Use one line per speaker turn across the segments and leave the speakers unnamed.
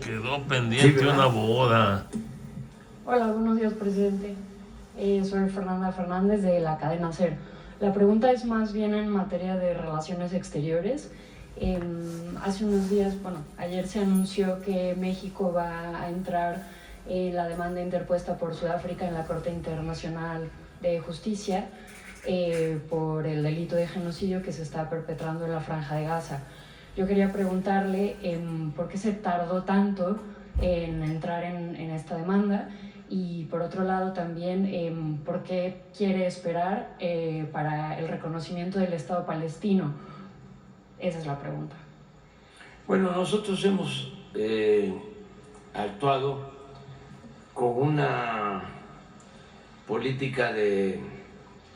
Quedó pendiente una boda.
Hola, buenos días, presidente. Soy Fernanda Fernández de la cadena SER. La pregunta es más bien en materia de relaciones exteriores. Hace unos días, ayer se anunció que México va a entrar en la demanda interpuesta por Sudáfrica en la Corte Internacional de Justicia por el delito de genocidio que se está perpetrando en la Franja de Gaza. Yo quería preguntarle por qué se tardó tanto en entrar en esta demanda y por otro lado también por qué quiere esperar para el reconocimiento del Estado palestino. Esa es la pregunta.
Bueno, nosotros hemos actuado con una política de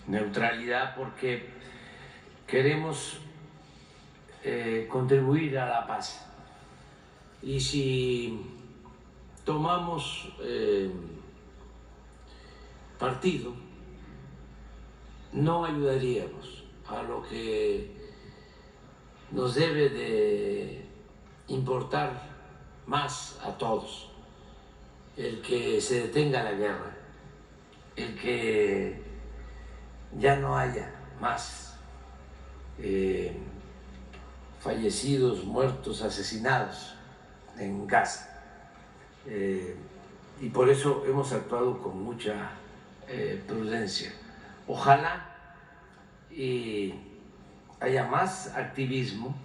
neutralidad porque queremos contribuir a la paz. Y si tomamos partido, no ayudaríamos a lo que nos debe de importar más a todos: el que se detenga la guerra, el que ya no haya más fallecidos, muertos, asesinados en Gaza. Y por eso hemos actuado con mucha prudencia. Ojalá y haya más activismo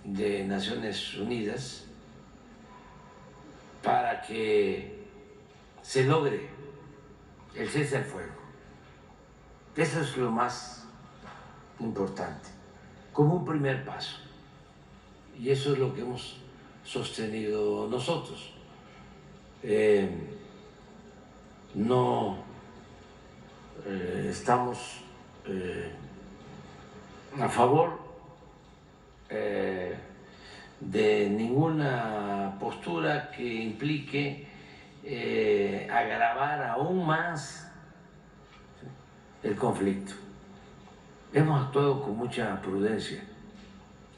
de Naciones Unidas para que se logre el cese al fuego. Eso es lo más importante, como un primer paso. Y eso es lo que hemos sostenido nosotros. No estamos a favor de ninguna postura que implique agravar aún más el conflicto. Hemos actuado con mucha prudencia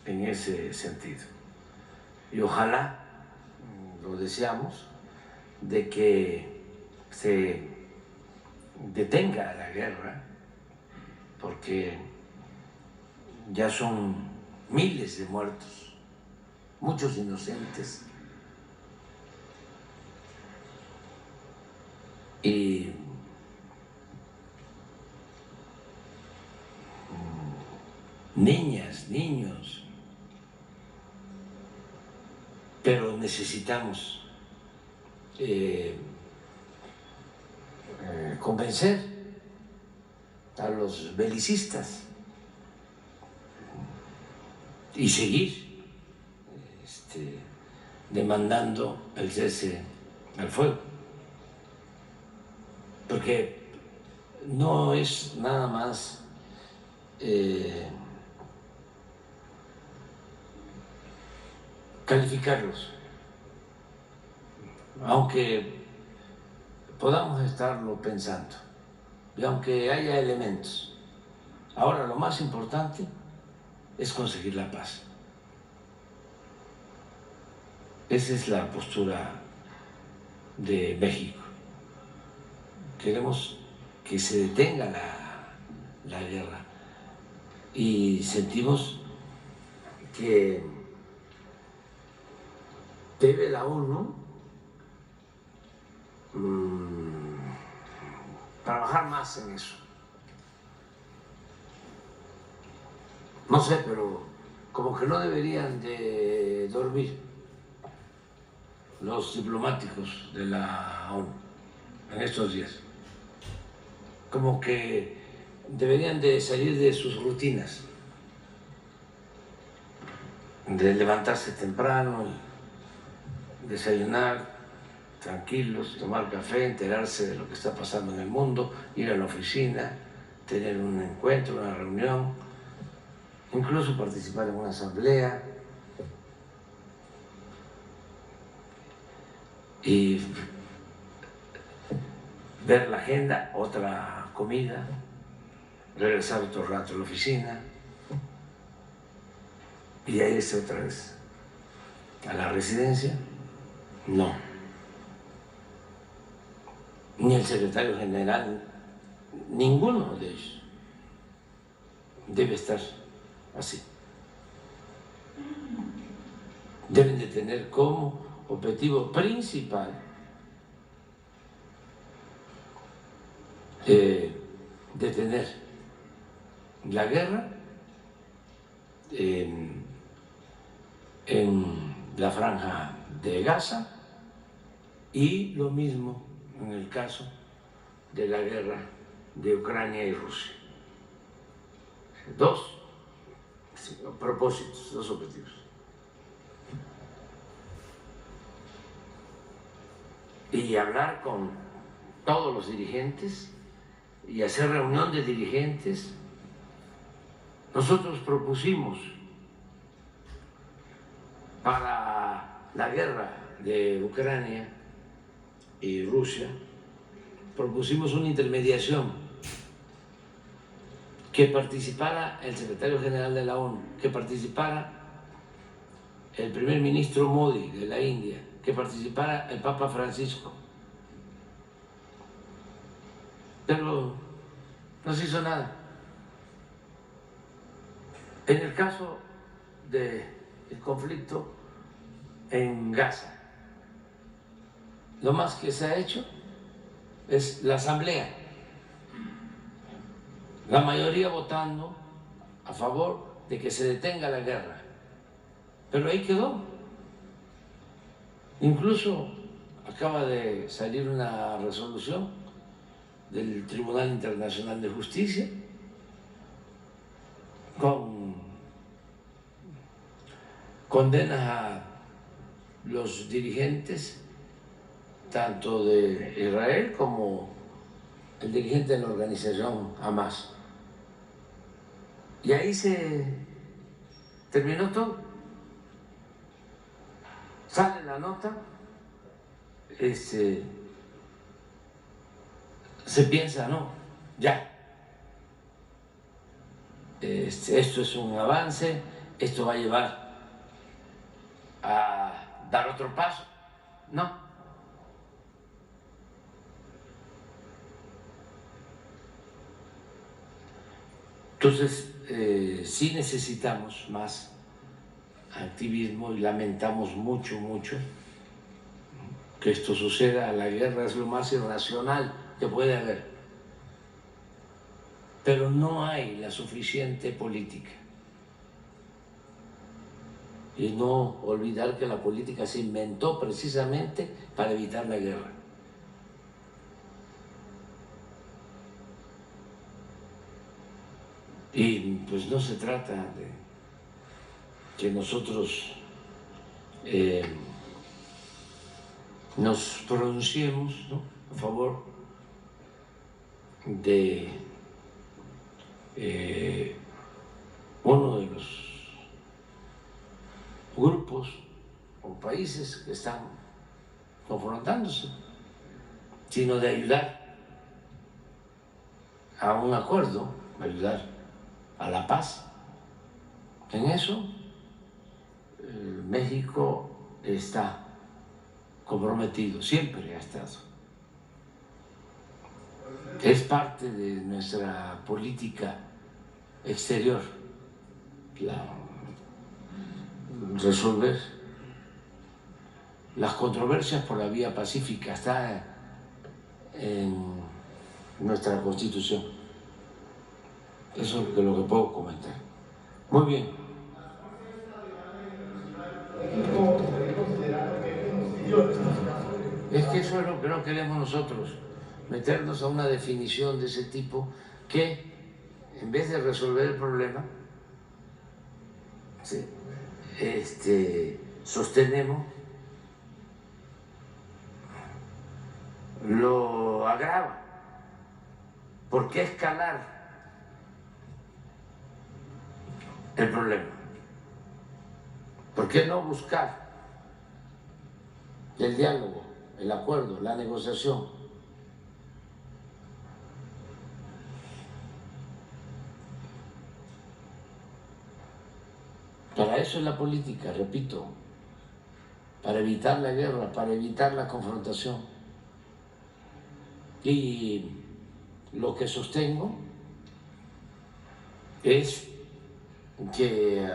en ese sentido y ojalá, lo deseamos, de que se detenga la guerra, porque ya son miles de muertos, muchos inocentes, y niñas, niños, pero necesitamos convencer a los belicistas y seguir demandando el cese al fuego, porque no es nada más calificarlos, aunque podamos estarlo pensando y aunque haya elementos. Ahora lo más importante es conseguir la paz. Esa es la postura de México. Queremos que se detenga la guerra y sentimos que debe la ONU trabajar más en eso. No sé, pero como que no deberían de dormir los diplomáticos de la ONU en estos días. Como que deberían de salir de sus rutinas, de levantarse temprano, desayunar tranquilos, tomar café, enterarse de lo que está pasando en el mundo, ir a la oficina, tener un encuentro, una reunión, incluso participar en una asamblea y ver la agenda, otra comida, regresar otro rato a la oficina y a irse otra vez a la residencia no. Ni el secretario general, ninguno de ellos debe estar así. Deben de tener como objetivo principal detener la guerra en la franja de Gaza y lo mismo en el caso de la guerra de Ucrania y Rusia. Dos propósitos, dos objetivos. Y hablar con todos los dirigentes y hacer reunión de dirigentes. Nosotros propusimos para la guerra de Ucrania y Rusia, propusimos una intermediación, que participara el secretario general de la ONU, que participara el primer ministro Modi de la India, que participara el Papa Francisco. Pero no se hizo nada. En el caso del conflicto en Gaza, lo más que se ha hecho es la asamblea, la mayoría votando a favor de que se detenga la guerra, pero ahí quedó. Incluso acaba de salir una resolución del Tribunal Internacional de Justicia con condenas a los dirigentes tanto de Israel como el dirigente de la organización Hamas. Y ahí se terminó todo. Sale la nota, se piensa, no, ya, esto es un avance, esto va a llevar a dar otro paso. No. Entonces, sí necesitamos más activismo y lamentamos mucho que esto suceda. La guerra es lo más irracional que puede haber, pero no hay la suficiente política. Y no olvidar que la política se inventó precisamente para evitar la guerra. Y pues no se trata de que nosotros nos pronunciemos, ¿no?, a favor de uno de los grupos o países que están confrontándose, sino de ayudar a un acuerdo, ayudar a la paz. En eso México está comprometido, siempre ha estado. Es parte de nuestra política exterior, resolver las controversias por la vía pacífica, está en nuestra Constitución. Eso es lo que puedo comentar. Muy bien. Es que eso es lo que no queremos nosotros, meternos a una definición de ese tipo que, en vez de resolver el problema, sostenemos, lo agrava. ¿Por qué escalar el problema? ¿Por qué no buscar el diálogo, el acuerdo, la negociación? Para eso es la política, repito, para evitar la guerra, para evitar la confrontación. Y lo que sostengo es que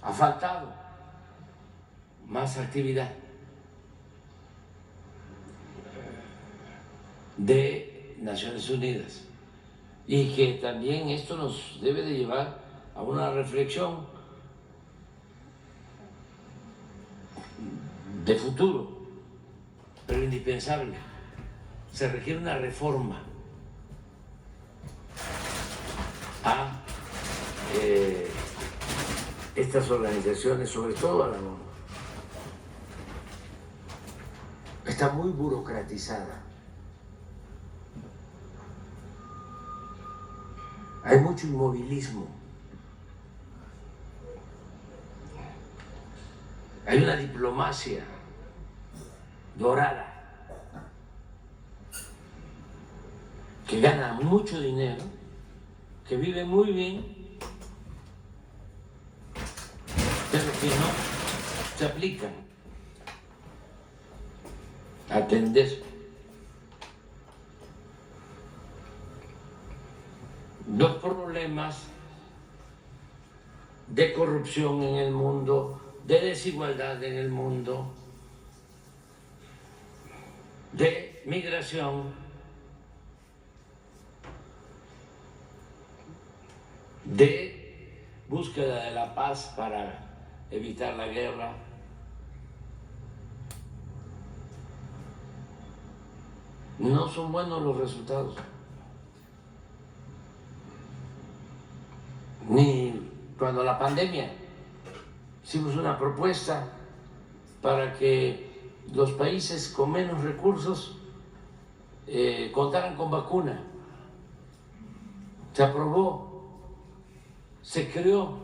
ha faltado más actividad de Naciones Unidas y que también esto nos debe de llevar a una reflexión de futuro, pero indispensable. Se requiere una reforma a estas organizaciones, sobre todo a la ONU. Está muy burocratizada. Hay mucho inmovilismo. Hay una diplomacia dorada que gana mucho dinero, que vive muy bien, pero que no se aplican a atender los problemas de corrupción en el mundo, de desigualdad en el mundo, de migración, de búsqueda de la paz para evitar la guerra. No son buenos los resultados. Ni cuando la pandemia hicimos una propuesta para que los países con menos recursos contaran con vacuna. Se aprobó, se creó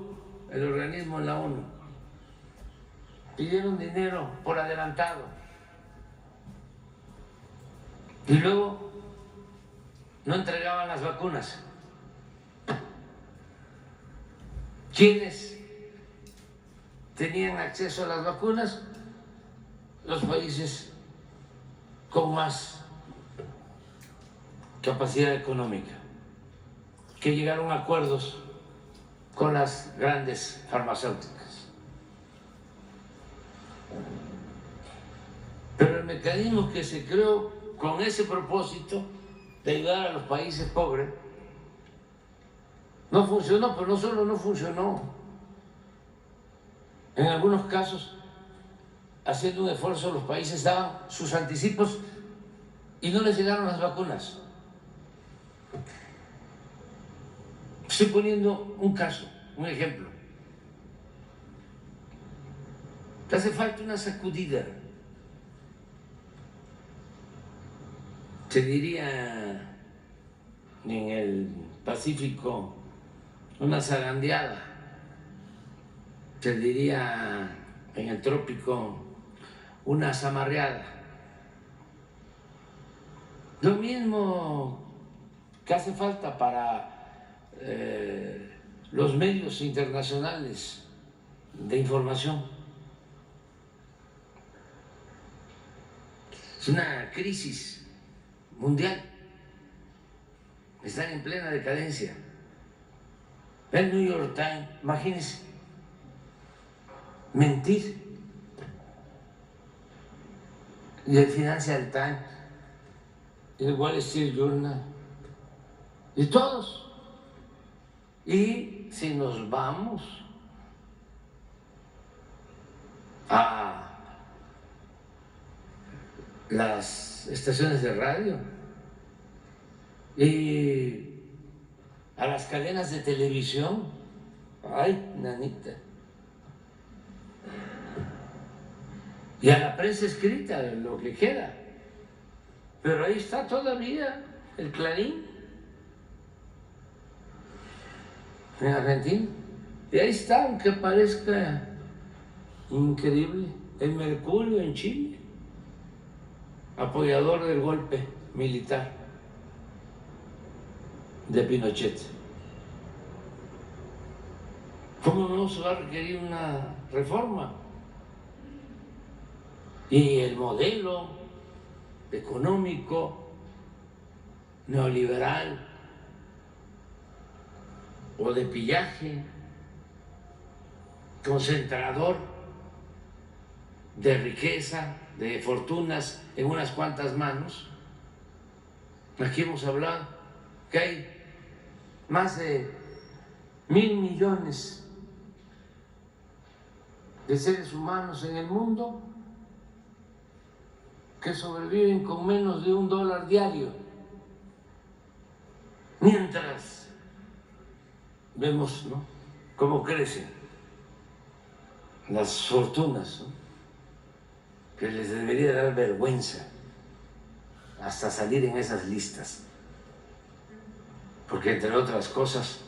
el organismo en la ONU. Pidieron dinero por adelantado. Y luego no entregaban las vacunas. ¿Quiénes tenían acceso a las vacunas? Los países con más capacidad económica, que llegaron a acuerdos con las grandes farmacéuticas. Pero el mecanismo que se creó con ese propósito de ayudar a los países pobres no funcionó, pero no solo no funcionó. En algunos casos, haciendo un esfuerzo, los países daban sus anticipos y no les llegaron las vacunas. Estoy poniendo un caso, un ejemplo. Hace falta una sacudida. Se diría en el Pacífico una zarandeada, se diría en el trópico una zamarreada. Lo mismo que hace falta para los medios internacionales de información. Es una crisis mundial. Están en plena decadencia. El New York Times, imagínense, mentir. Y el Financial Times, el Wall Street Journal, y todos. Y si nos vamos a las estaciones de radio y a las cadenas de televisión, ay, nanita, y a la prensa escrita, lo que queda, pero ahí está todavía el Clarín en Argentina, y ahí está, aunque parezca increíble, el Mercurio en Chile, apoyador del golpe militar de Pinochet. ¿Cómo no se va a requerir una reforma? Y el modelo económico neoliberal o de pillaje concentrador de riqueza, de fortunas en unas cuantas manos. Aquí hemos hablado que hay más de 1.000 millones de seres humanos en el mundo que sobreviven con menos de $1 diario, mientras vemos, ¿no?, cómo crecen las fortunas, ¿no?, que les debería dar vergüenza hasta salir en esas listas, porque entre otras cosas,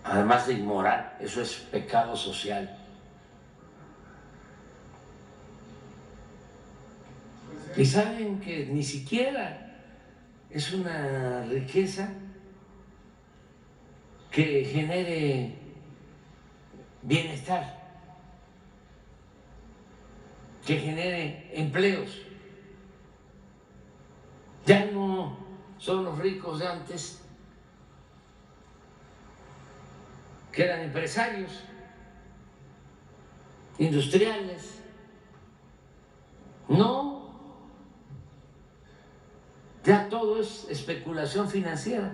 además de inmoral, eso es pecado social. Y saben que ni siquiera es una riqueza que genere bienestar, que genere empleos. Ya no son los ricos de antes, que eran empresarios, industriales. No, ya todo es especulación financiera.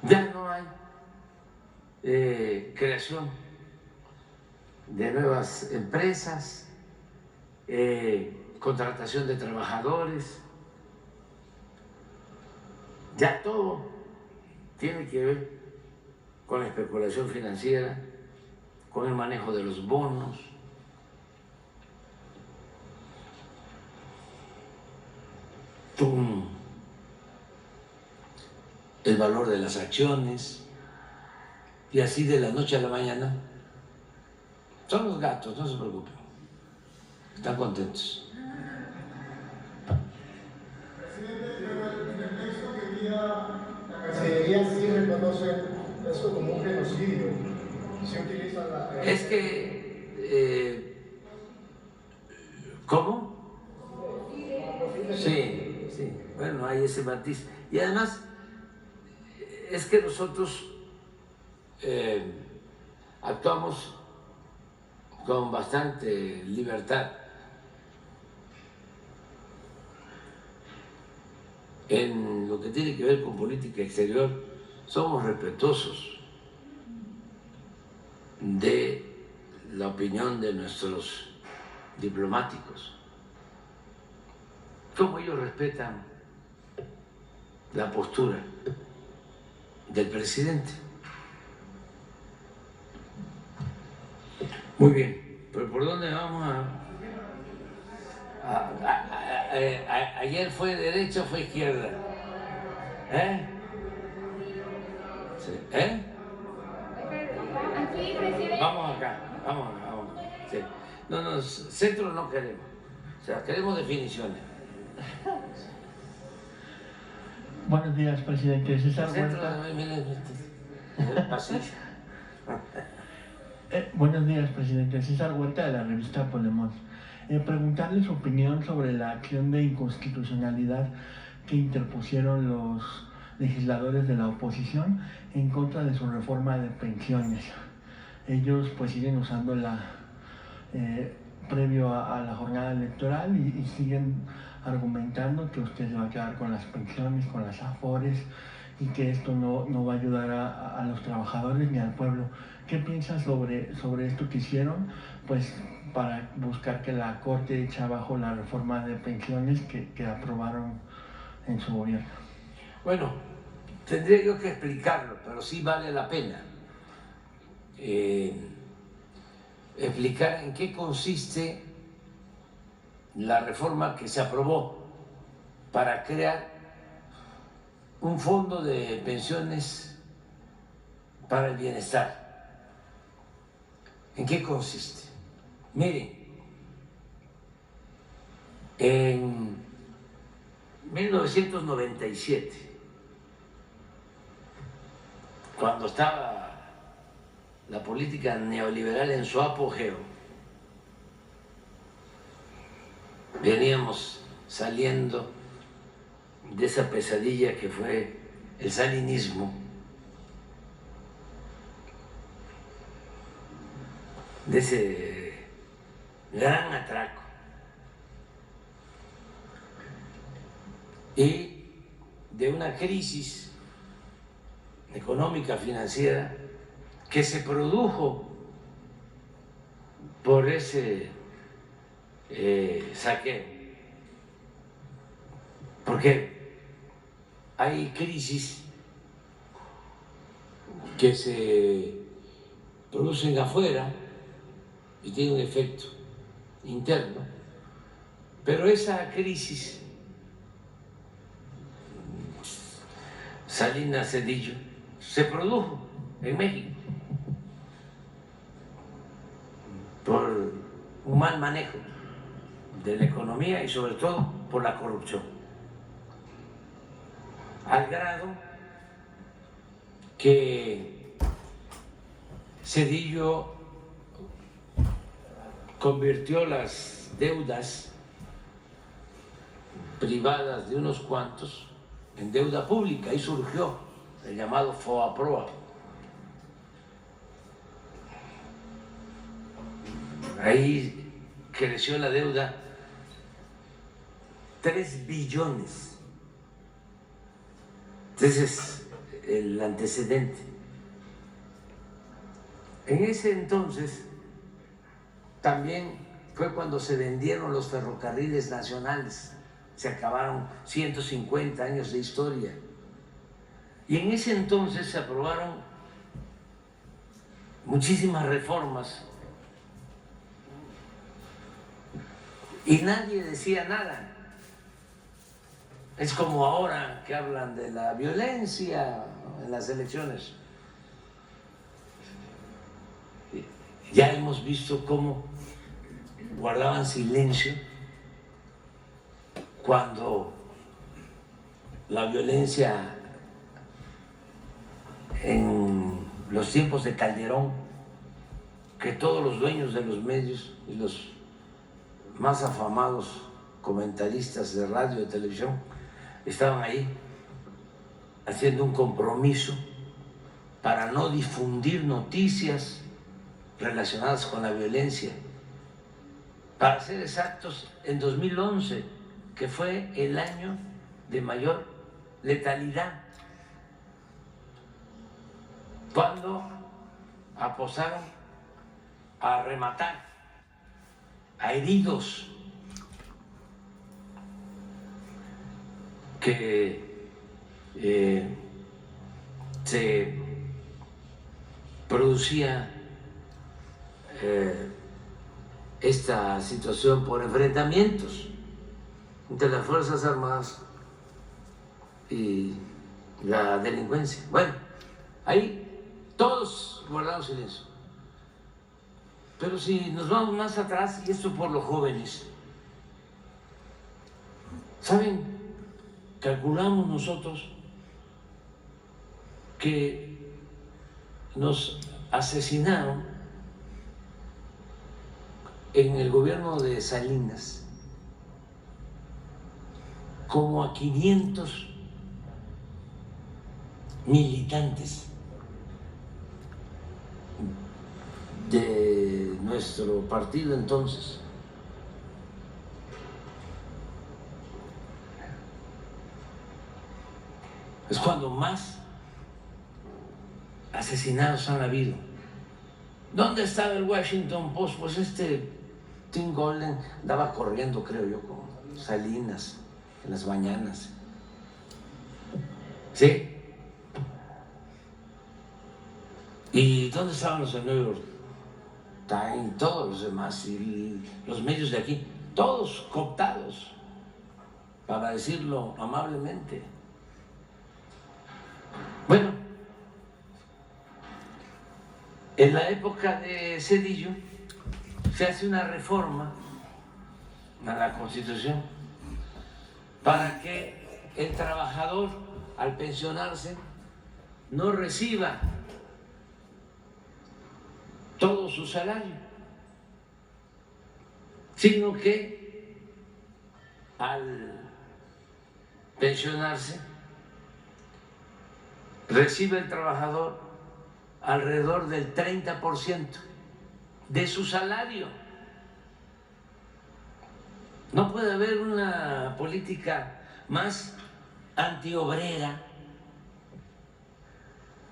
Ya no hay creación de nuevas empresas, contratación de trabajadores. Ya todo tiene que ver con la especulación financiera, con el manejo de los bonos. Con el valor de las acciones, y así de la noche a la mañana. Son los gatos, no se preocupen, están contentos.
Presidente, pero en el texto que envía la Cancillería sí reconoce eso como un genocidio. Se utiliza la...
Es que... ¿Cómo? Sí, sí, bueno, hay ese matiz. Y además, es que nosotros actuamos con bastante libertad en lo que tiene que ver con política exterior. Somos respetuosos de la opinión de nuestros diplomáticos, como ellos respetan la postura del presidente. Muy bien, pero ¿por dónde vamos ayer fue derecha o fue izquierda? Sí.
Aquí, presidente.
Vamos acá. Sí. No, centro no queremos, o sea, queremos definiciones.
Buenos días, presidente. César
Centro,
Huerta.
el pasillo.
Buenos días, presidente. César Huerta, de la revista Polemón. Preguntarle su opinión sobre la acción de inconstitucionalidad que interpusieron los legisladores de la oposición en contra de su reforma de pensiones. Ellos pues siguen usándola previo a la jornada electoral y siguen argumentando que usted se va a quedar con las pensiones, con las afores, y que esto no va a ayudar a los trabajadores ni al pueblo. ¿Qué piensa sobre esto que hicieron? Pues para buscar que la Corte eche abajo la reforma de pensiones que aprobaron en su gobierno.
Bueno, tendría yo que explicarlo, pero sí vale la pena explicar en qué consiste la reforma que se aprobó para crear un fondo de pensiones para el bienestar. ¿En qué consiste? Miren, en 1997 cuando estaba la política neoliberal en su apogeo, veníamos saliendo de esa pesadilla que fue el salinismo, de ese gran atraco, y de una crisis económica, financiera, que se produjo por ese saqueo. Porque hay crisis que se producen afuera y tienen un efecto interno, pero esa crisis, Salinas Cedillo, se produjo en México por un mal manejo de la economía y sobre todo por la corrupción, al grado que Cedillo convirtió las deudas privadas de unos cuantos en deuda pública y surgió el llamado FOAPROA. Ahí creció la deuda 3 billones. Ese es el antecedente. En ese entonces también fue cuando se vendieron los ferrocarriles nacionales. Se acabaron 150 años de historia. Y en ese entonces se aprobaron muchísimas reformas y nadie decía nada. Es como ahora que hablan de la violencia en las elecciones. Ya hemos visto cómo guardaban silencio cuando la violencia en los tiempos de Calderón, que todos los dueños de los medios y los más afamados comentaristas de radio y televisión estaban ahí haciendo un compromiso para no difundir noticias relacionadas con la violencia. Para ser exactos, en 2011, que fue el año de mayor letalidad, cuando apostaron a rematar a heridos que se producía esta situación por enfrentamientos entre las Fuerzas Armadas y la delincuencia. Bueno, ahí todos guardaron silencio. Pero si nos vamos más atrás, y esto por los jóvenes, ¿saben? Calculamos nosotros que nos asesinaron en el gobierno de Salinas como a 500 militantes de nuestro partido entonces. Es cuando más asesinados han habido. ¿Dónde estaba el Washington Post? Pues Tim Golden andaba corriendo, creo yo, con Salinas en las mañanas. ¿Sí? ¿Y dónde estaban los de New York Times, todos los demás, y los medios de aquí? Todos cooptados, para decirlo amablemente. Bueno, en la época de Cedillo se hace una reforma a la Constitución para que el trabajador, al pensionarse, no reciba todo su salario, sino que al pensionarse recibe el trabajador alrededor del 30% de su salario. No puede haber una política más antiobrera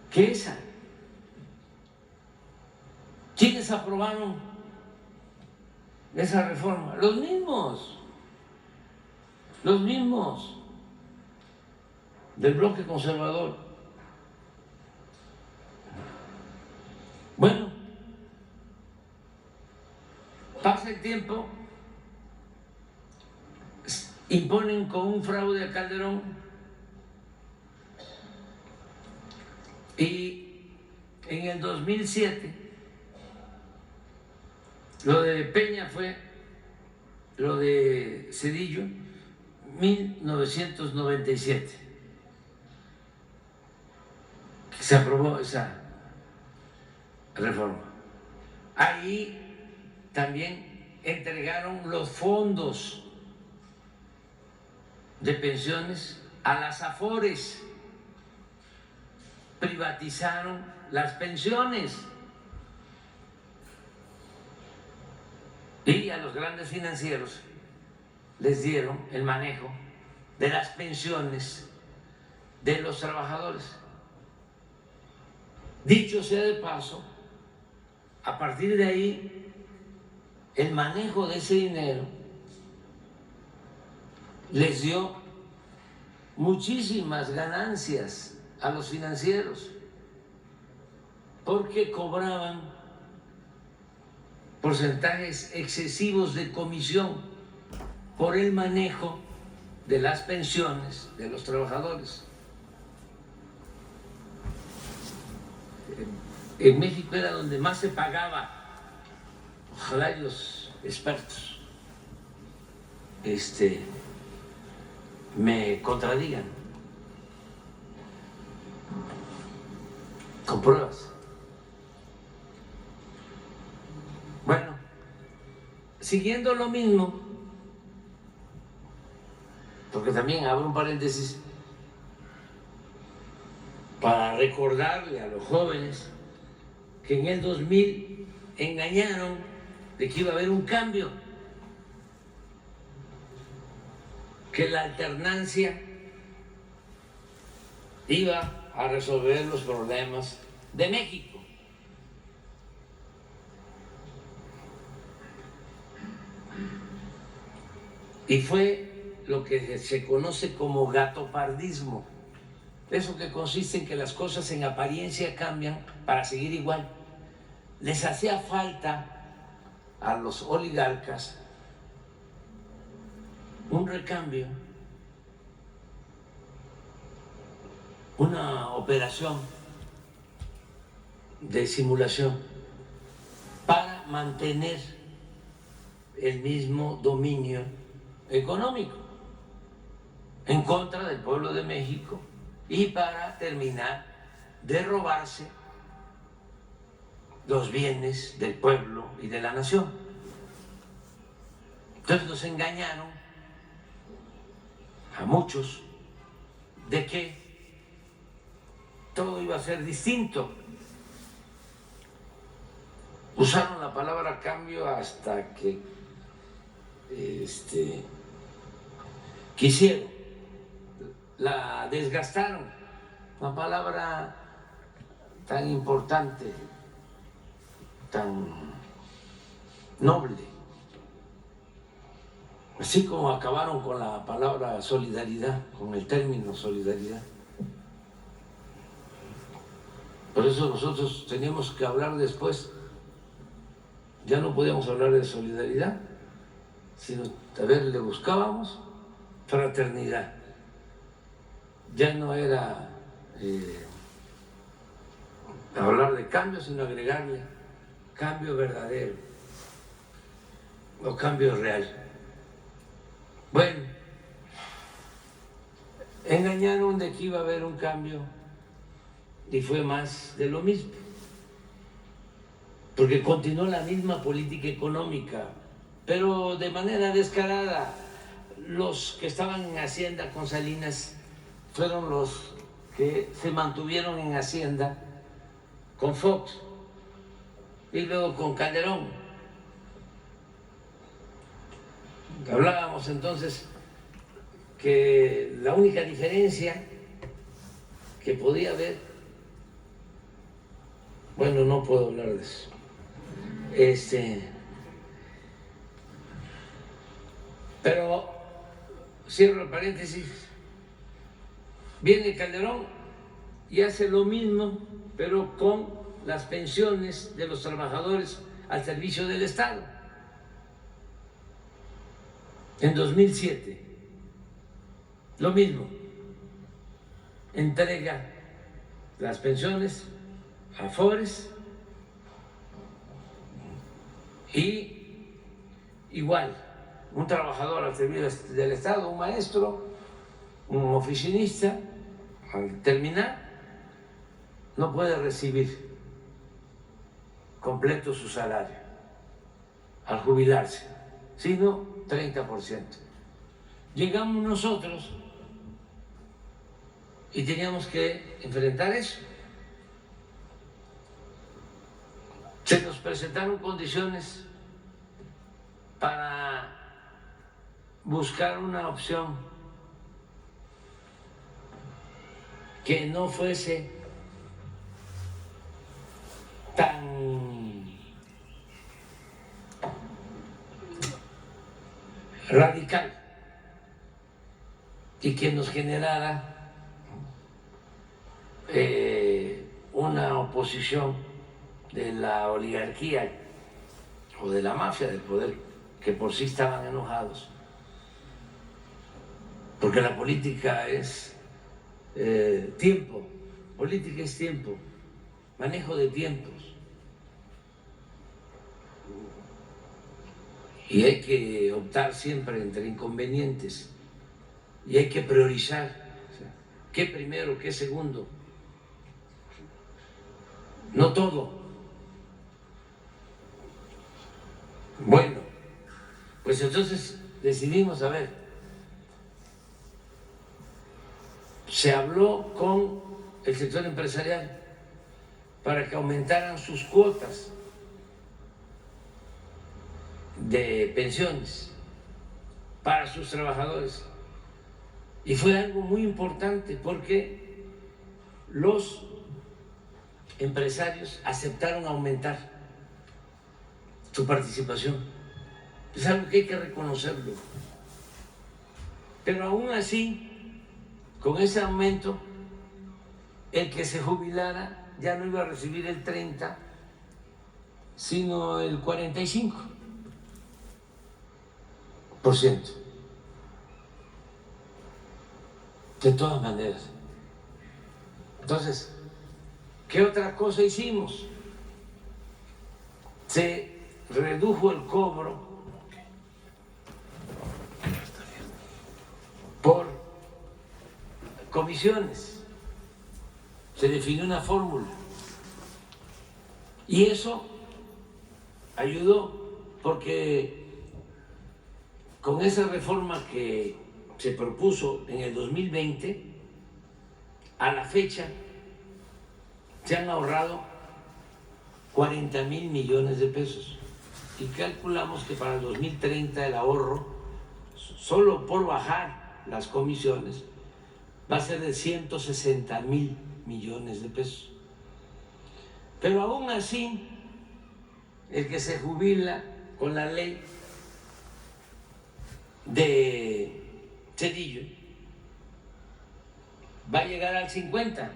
que esa. ¿Quiénes aprobaron esa reforma? Los mismos del bloque conservador. Bueno, pasa el tiempo, imponen con un fraude a Calderón y en el 2007 lo de Peña fue, lo de Zedillo, 1997, que se aprobó esa reforma. Ahí también entregaron los fondos de pensiones a las Afores, privatizaron las pensiones y a los grandes financieros les dieron el manejo de las pensiones de los trabajadores. Dicho sea de paso, a partir de ahí, el manejo de ese dinero les dio muchísimas ganancias a los financieros, porque cobraban porcentajes excesivos de comisión por el manejo de las pensiones de los trabajadores. En México era donde más se pagaba. Ojalá y los expertos me contradigan con pruebas. Bueno, siguiendo lo mismo, porque también abro un paréntesis para recordarle a los jóvenes que en el 2000 engañaron de que iba a haber un cambio, que la alternancia iba a resolver los problemas de México. Y fue lo que se conoce como gatopardismo. Eso que consiste en que las cosas en apariencia cambian para seguir igual. Les hacía falta a los oligarcas un recambio, una operación de simulación para mantener el mismo dominio económico en contra del pueblo de México y para terminar de robarse los bienes del pueblo y de la nación. Entonces nos engañaron a muchos de que todo iba a ser distinto. Usaron la palabra cambio hasta que quisieron, la desgastaron, una palabra tan importante, tan noble, así como acabaron con la palabra solidaridad, con el término solidaridad. Por eso nosotros teníamos que hablar después, ya no podíamos hablar de solidaridad, sino, le buscábamos fraternidad. Ya no era hablar de cambio, sino agregarle cambio verdadero o cambio real. Bueno, engañaron de que iba a haber un cambio y fue más de lo mismo, porque continuó la misma política económica, pero de manera descarada. Los que estaban en Hacienda con Salinas fueron los que se mantuvieron en Hacienda con Fox y luego con Calderón. Hablábamos entonces que la única diferencia que podía haber, bueno, no puedo hablar de eso, pero cierro el paréntesis, viene Calderón y hace lo mismo, pero con las pensiones de los trabajadores al servicio del Estado. En 2007, lo mismo, entrega las pensiones a Afores y igual, un trabajador al servicio del Estado, un maestro, un oficinista, al terminar, no puede recibir completo su salario al jubilarse, sino 30%. Llegamos nosotros y teníamos que enfrentar eso. Se nos presentaron condiciones para buscar una opción que no fuese tan radical y que nos generara una oposición de la oligarquía o de la mafia del poder, que por sí estaban enojados, porque la política es tiempo, política es tiempo, manejo de tiempos, y hay que optar siempre entre inconvenientes y hay que priorizar, o sea, qué primero, qué segundo, no todo. Bueno, pues entonces decidimos, a ver, se habló con el sector empresarial para que aumentaran sus cuotas de pensiones para sus trabajadores. Y fue algo muy importante porque los empresarios aceptaron aumentar su participación. Es algo que hay que reconocerlo. Pero aún así, con ese aumento, el que se jubilara ya no iba a recibir el 30, sino el 45%. De todas maneras. Entonces, ¿qué otra cosa hicimos? Se redujo el cobro por comisiones, se definió una fórmula y eso ayudó porque con esa reforma que se propuso en el 2020, a la fecha se han ahorrado 40,000 millones de pesos y calculamos que para el 2030 el ahorro, solo por bajar las comisiones, va a ser de 160,000 millones de pesos. Pero aún así, el que se jubila con la ley de Zedillo va a llegar al 50%.